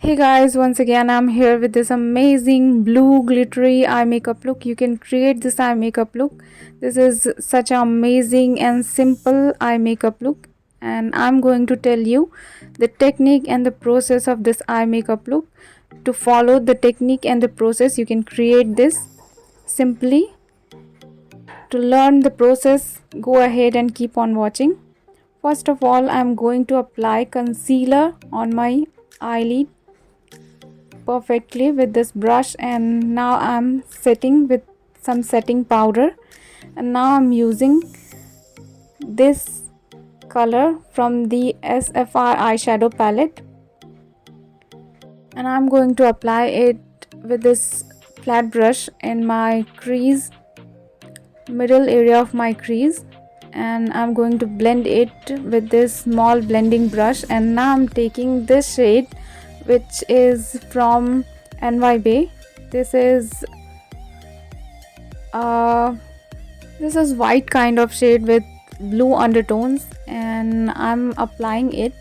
Hey guys, once again I'm here with this amazing blue glittery eye makeup look. You can create this eye makeup look. This is such an amazing and simple eye makeup look, and I'm going to tell you the technique and the process of this eye makeup look. To follow the technique and the process, you can create this simply. To learn the process, go ahead and keep on watching. First of all, I'm going to apply concealer on my eyelid perfectly with this brush, and now I'm setting with some setting powder, and now I'm using this color from the SFR eyeshadow palette, and I'm going to apply it with this flat brush in my crease, middle area of my crease, and I'm going to blend it with this small blending brush. And now I'm taking this shade which is from NY Bay. This is white kind of shade with blue undertones, and I'm applying it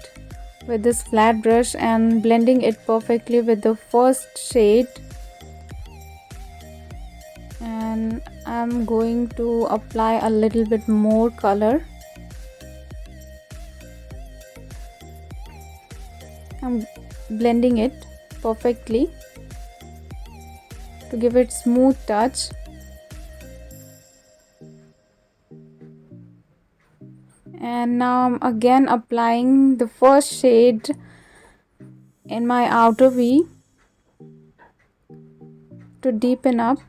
with this flat brush and blending it perfectly with the first shade. And I'm going to apply a little bit more color. I'm blending it perfectly to give it smooth touch. And now I'm again applying the first shade in my outer V to deepen up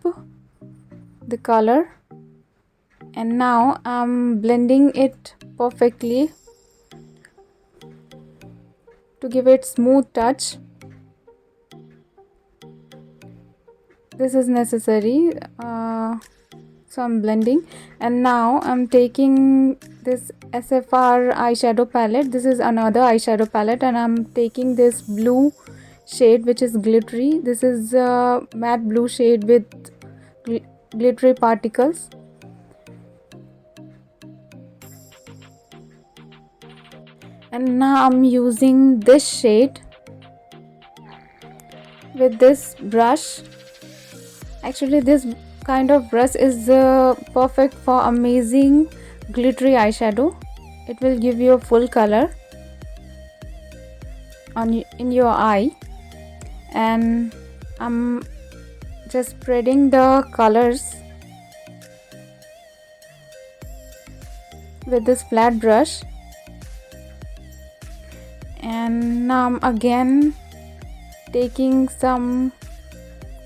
the color, and now I'm blending it perfectly to give it smooth touch. This is necessary, so I'm blending. And now I'm taking this SFR eyeshadow palette. This is another eyeshadow palette, and I'm taking this blue shade which is glittery. This is a matte blue shade with glittery particles. And now I'm using this shade with this brush. Actually, this kind of brush is perfect for amazing glittery eyeshadow. It will give you a full color in your eye. And I'm just spreading the colors with this flat brush. And now I'm again taking some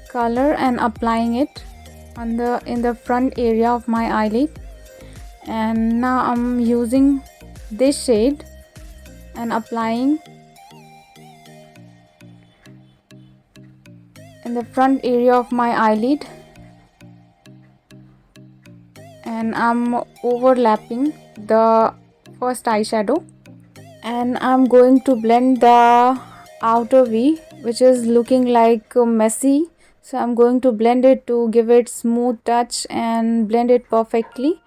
color and applying it in the front area of my eyelid. And now I'm using this shade and applying in the front area of my eyelid, and I'm overlapping the first eyeshadow. And I'm going to blend the outer V, which is looking like messy, so I'm going to blend it to give it smooth touch and blend it perfectly.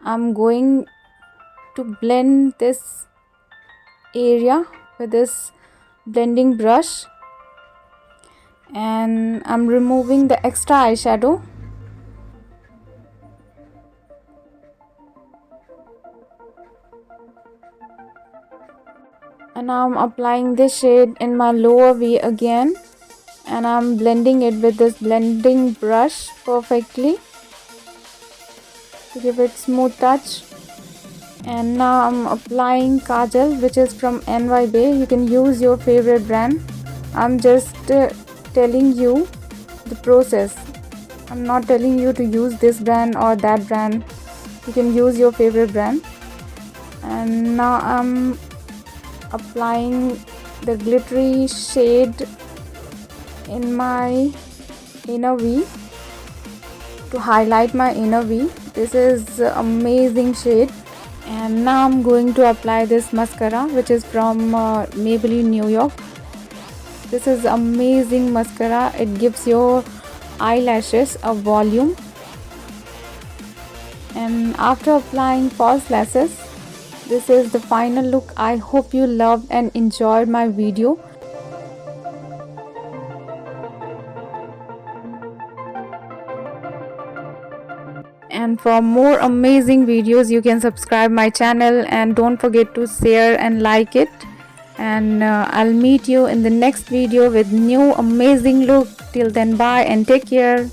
I'm going to blend this area with this blending brush, and I'm removing the extra eyeshadow. And now I'm applying this shade in my lower V again, and I'm blending it with this blending brush perfectly to give it smooth touch. And now I'm applying kajal, which is from NY Bay. You can use your favorite brand. I'm just telling you the process. I'm not telling you to use this brand or that brand. You can use your favorite brand. And now I'm applying the glittery shade in my inner V to highlight my inner V. This is amazing shade. And now I'm going to apply this mascara, which is from Maybelline New York. This is amazing mascara. It gives your eyelashes a volume. And after applying false lashes, this is the final look. I hope you loved and enjoyed my video. And for more amazing videos, you can subscribe my channel and don't forget to share and like it. And I'll meet you in the next video with new amazing look. Till then, bye and take care.